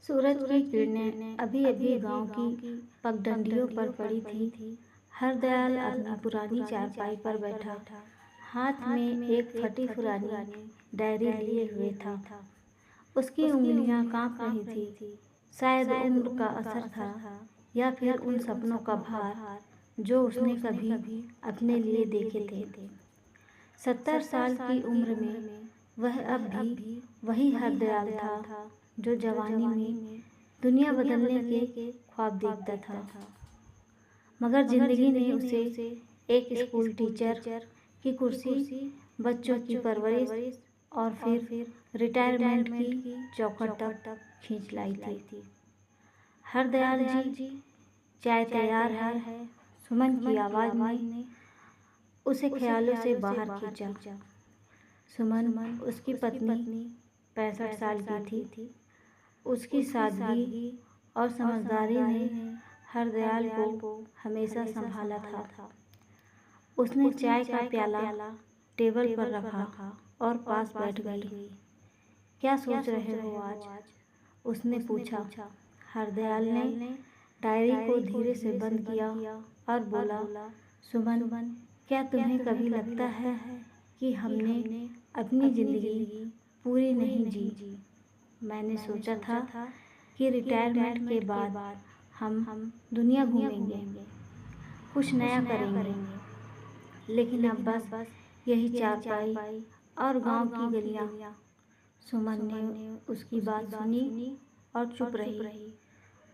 सूरज की किरणें अभी अभी गांव की पगडंडियों पर पड़ी थी। हरदयाल अपनी पुरानी चारपाई पर बैठा हाथ में एक फटी पुरानी डायरी लिए हुए था। उसकी उंगलियां कांप रही थी। शायद उम्र का असर था या फिर उन सपनों का भार जो उसने कभी अपने लिए देखे थे। 70 साल की उम्र में वह अब भी वही हरदयाल था जो जवानी में दुनिया बदलने के ख्वाब देखता था। मगर जिंदगी ने उसे एक स्कूल टीचर की कुर्सी, बच्चों की परवरिश और फिर रिटायरमेंट की चौखट तक खींच लाई थी। हरदयाल जी, चाय तैयार है। सुमन की आवाज़ ने उसे ख्यालों से बाहर खींचा। सुमन उसकी पत्नी 65 साल की थी। उसकी सादगी और समझदारी ने हरदयाल को हमेशा संभाला था। उसने चाय का प्याला टेबल पर रखा और पास बैठ गई। क्या सोच रहे हो आज? उसने पूछा। हरदयाल ने डायरी को धीरे से बंद किया और बोला, सुमन, क्या तुम्हें कभी लगता है कि हमने अपनी ज़िंदगी पूरी नहीं जी? मैंने सोचा था कि रिटायरमेंट के बाद हम दुनिया घूमेंगे, कुछ नया करेंगे, लेकिन अब बस यही चारपाई और गांव की गलियां। सुमन ने उसकी बात सुनी और चुप रही।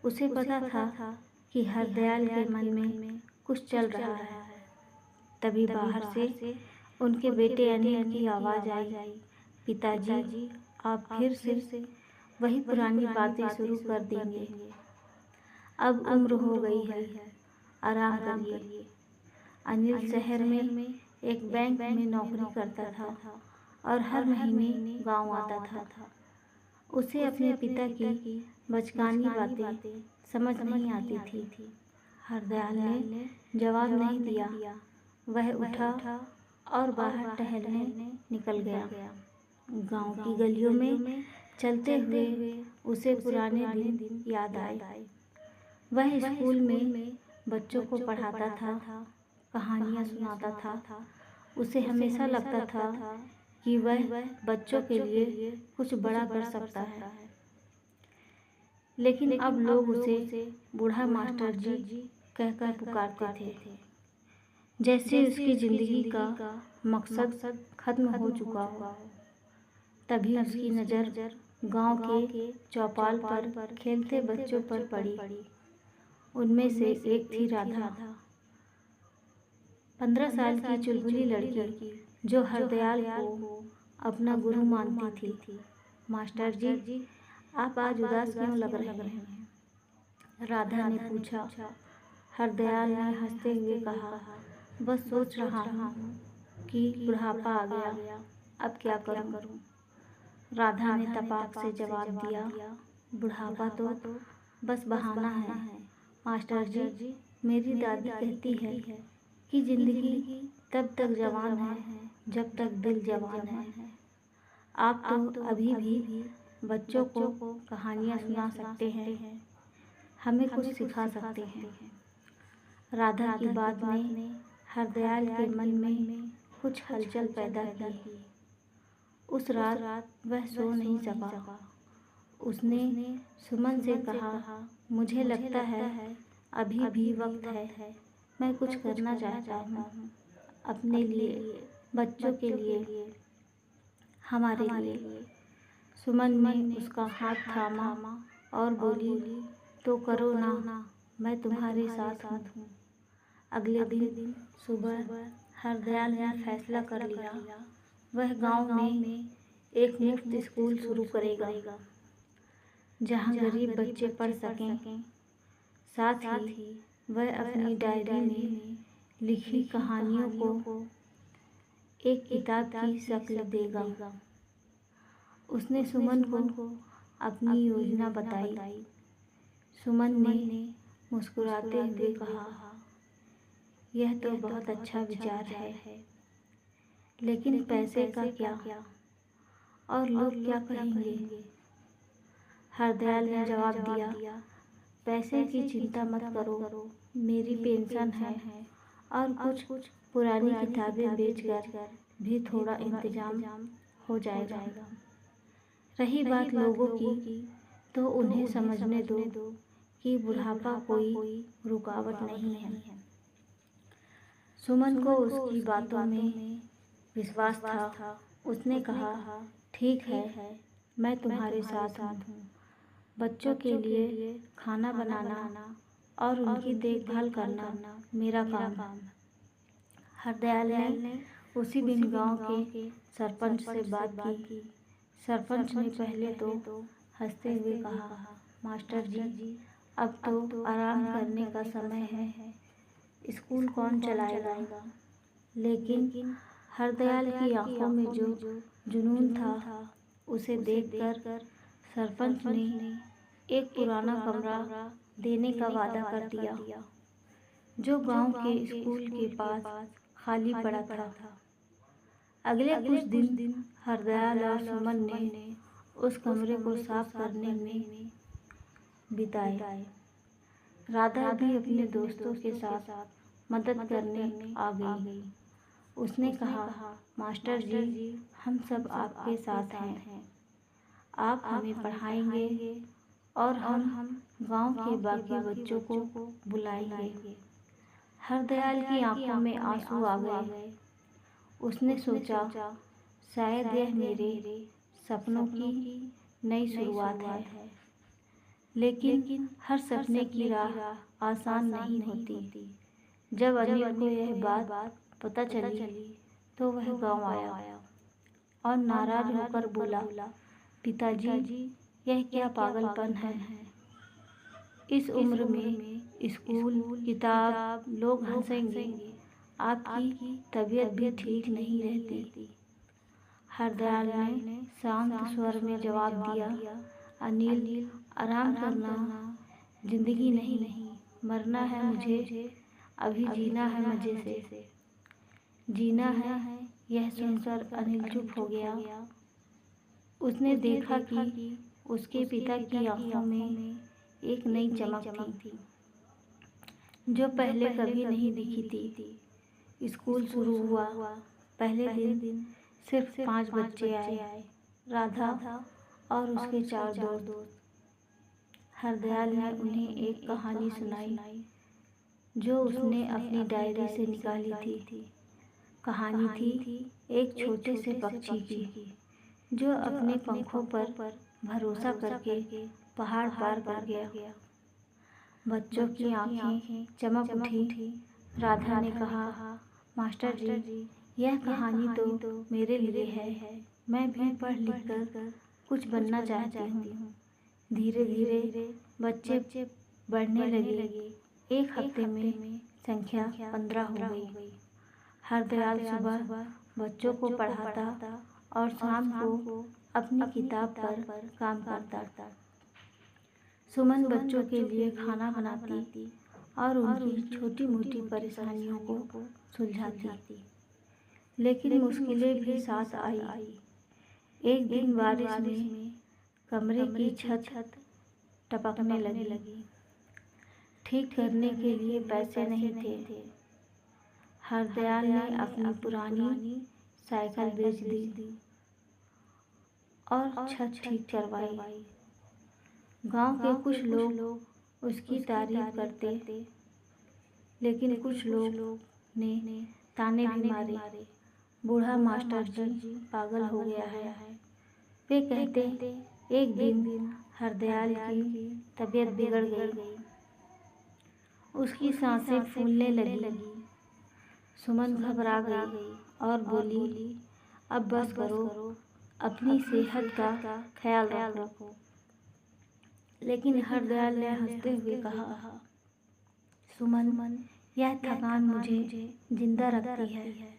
उसे पता था कि हरदयाल के मन में कुछ चल रहा है। तभी बाहर से उनके बेटे अनिल की आवाज़ आई, पिताजी, आप फिर से वही पुरानी बातें शुरू कर देंगे। अब उम्र हो गई है, आराम करिए। अनिल शहर में एक बैंक में नौकरी करता था और हर महीने गांव आता था। उसे अपने पिता की बचकानी बातें समझ नहीं आती थी। हरदयाल ने जवाब नहीं दिया। वह उठा और बाहर टहलने निकल गया। गांव की गलियों में चलते हुए उसे पुराने दिन याद आए। वह स्कूल में बच्चों को पढ़ाता था, कहानियाँ सुनाता था। उसे हमेशा लगता था कि वह बच्चों के लिए कुछ बड़ा कर सकता है। लेकिन अब लोग उसे बूढ़ा मास्टर जी कहकर पुकारते थे, जैसे उसकी ज़िंदगी का मकसद खत्म हो चुका हो। तभी उसकी नज़र गांव के चौपाल पर खेलते बच्चों पर पड़ी। उनमें से एक थी राधा, 15 साल की चुलबुली लड़की जो हरदयाल को अपना गुरु मानती थी। मास्टर जी, आप आज उदास क्यों लग रहे हैं? राधा ने पूछा। हरदयाल ने हंसते हुए कहा, बस सोच रहा हूँ कि बुढ़ापा आ गया, अब क्या करूँ? राधा ने तपाक से जवाब दिया, बुढ़ापा तो बस बहाना है मास्टर जी। मेरी दादी कहती है कि ज़िंदगी तब तक जवान है जब तक दिल जवान है। आप तो अभी भी बच्चों को कहानियाँ सुना सकते हैं, हमें कुछ सिखा सकते हैं। राधा की बात ने हरदयाल के मन में कुछ हलचल पैदा की। उस रात वह सो नहीं सका। उसने सुमन से कहा, मुझे लगता है अभी भी वक्त है। मैं कुछ करना चाहता हूँ, अपने लिए, बच्चों के लिए, हमारे लिए। सुमन ने उसका हाथ थामा और बोली, तो करो ना, मैं तुम्हारे साथ हूँ। अगले दिन सुबह हरदयाल ने फैसला कर लिया, वह गांव में एक मुफ्त स्कूल शुरू करेगा, जहां गरीब बच्चे पढ़ सकें। साथ ही वह अपनी डायरी में लिखी कहानियों को एक किताब की शक्ल देगा। उसने सुमन को अपनी योजना बताई। सुमन ने मुस्कुराते हुए कहा, यह तो बहुत अच्छा विचार है, लेकिन पैसे का क्या और लोग क्या कहेंगे? हरदयाल ने जवाब दिया, पैसे की चिंता मत करो, मेरी पेंशन है और कुछ पुरानी किताबें बेचकर भी थोड़ा इंतजाम हो जाएगा। रही बात लोगों की, तो उन्हें समझने दो कि बुढ़ापा कोई रुकावट नहीं है। सुमन को उसकी बातों में विश्वास था। उसने कहा, ठीक है, मैं तुम्हारे साथ हूँ। बच्चों के लिए खाना बनाना और उनकी देखभाल करना मेरा काम है। हरदयाल ने उसी दिन गांव के सरपंच से बात की। सरपंच ने पहले तो हंसते हुए कहा, मास्टर जी, अब तो आराम करने का समय है, स्कूल कौन चलाएगा। लेकिन हरदयाल की आंखों में जो जुनून था, उसे देखकर सरपंच ने एक पुराना कमरा देने का वादा कर दिया, जो गांव के स्कूल के पास खाली पड़ा था। अगले कुछ दिन हरदयाल और सुमन ने उस कमरे को साफ करने में बिताए। राधा भी अपने दोस्तों के साथ मदद करने आ गई। उसने कहा, मास्टर जी, हम सब आपके साथ हैं। आप हमें पढ़ाएंगे और हम गांव के बाकी बच्चों को बुलाएंगे। हरदयाल की आंखों में आंसू आ गए। उसने सोचा, शायद यह मेरे सपनों की नई शुरुआत है। लेकिन हर सपने की राह आसान नहीं होती। जब अनिल को यह बात पता चली तो वह गांव आया और नाराज होकर बोला, पिताजी, यह क्या पागलपन है। इस उम्र में स्कूल, किताब, लोग हंसेंगे, आपकी तबीयत भी ठीक नहीं रहती। हरदयाल ने शांत स्वर में जवाब दिया, अनिल, आराम करना जिंदगी नहीं, मरना है मुझे, अभी जीना है मजे से। जीना है। यह सुनकर अनिल चुप हो गया। उसने देखा कि उसके पिता की आंखों में एक नई चमक थी, जो पहले कभी नहीं दिखी थी। स्कूल शुरू हुआ। पहले दिन सिर्फ 5 बच्चे आए, राधा और उसके 4 दोस्त। हरदयाल ने उन्हें एक कहानी सुनाई, जो उसने अपनी डायरी से निकाली थी। कहानी थी एक छोटे से पक्षी की, जो अपने पंखों पर भरोसा करके पहाड़ पार कर गया। बच्चों की आंखें चमक उठी। राधा ने कहा, मास्टर जी, यह कहानी तो मेरे लिए है। मैं भी पढ़ लिख कर कुछ बनना चाहती हूँ। धीरे धीरे बच्चे बढ़ने लगे। एक हफ्ते में संख्या 15 हो गई। हरदयाल सुबह बच्चों को पढ़ाता और शाम को अपनी किताब पर काम करता। सुमन बच्चों के लिए खाना बनाती और उनकी छोटी मोटी परेशानियों को सुलझाती। लेकिन मुश्किलें भी साथ आई। एक दिन बारिश में कमरे की छत टपकने लगी। ठीक करने के लिए पैसे नहीं थे। हरदयाल ने अपनी पुरानी साइकिल बेच दी और छत ठीक करवाई। गांव के कुछ लोग उसकी तारीफ करते, लेकिन कुछ लोग ने ताने भी मारे। बूढ़ा मास्टर जी पागल हो गया है। वे कहते, एक दिन हरदयाल की तबीयत बिगड़ गई। उसकी सांसें फूलने लगी। सुमन घबरा गई और बोली, अब बस करो, अपनी सेहत का ख्याल रखो। लेकिन हरदयाल ने हंसते हुए कहा, सुमन, यह थकान मुझे जिंदा रखती है।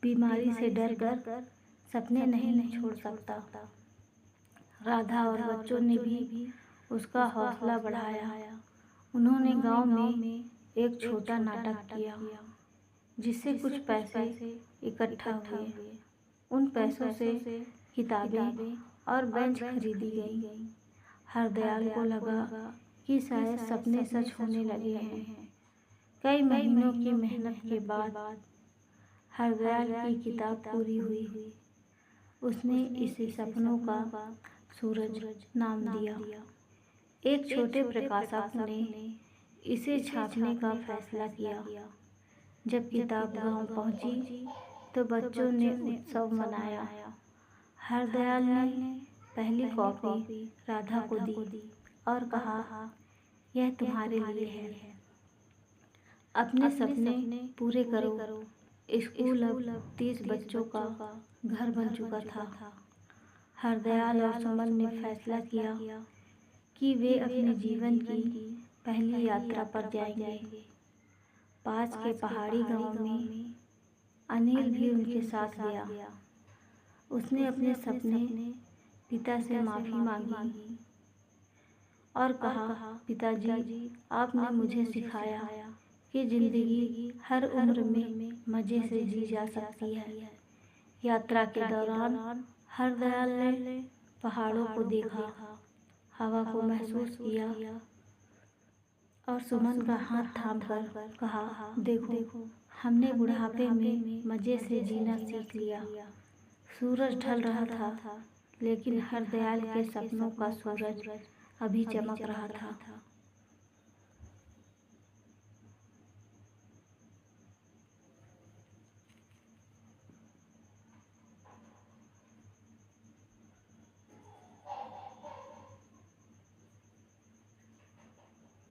बीमारी से डर कर सपने नहीं छोड़ सकता। राधा और बच्चों ने भी उसका हौसला बढ़ाया। उन्होंने गांव में एक छोटा नाटक किया, जिससे कुछ पैसे इकट्ठा हुए। उन पैसों से किताबें और बेंच खरीदी गई। हरदयाल को लगा कि शायद सपने सच होने लगे हैं। कई महीनों की मेहनत के बाद हरदयाल की किताब पूरी हुई। उसने इसे सपनों का सूरज नाम दिया। एक छोटे प्रकाशक ने इसे छापने का फैसला किया। जब किताब गांव पहुंची तो बच्चों ने उत्सव मनाया। हरदयाल ने पहली कॉपी राधा को दी और कहा, यह तुम्हारे लिए है। अपने सपने पूरे करो। स्कूल अब 30 बच्चों का घर बन चुका था। हरदयाल और सुमन ने फैसला किया कि वे अपने जीवन की पहली यात्रा पर जाएंगे। पास के पहाड़ी गांव में अनिल भी उनके साथ गया। उसने अपने सपने पिता से माफ़ी मांगी और कहा, पिताजी, आपने मुझे सिखाया कि ज़िंदगी हर उम्र में मज़े से जी जा सकती है। यात्रा के दौरान हरदयाल ने पहाड़ों को देखा, हवा को महसूस किया और सुमन का हाथ थामकर कहा, देखो, हमने बुढ़ापे में मज़े से जीना सीख लिया। सूरज ढल रहा था, लेकिन हरदयाल के सपनों का सूरज अभी चमक रहा था।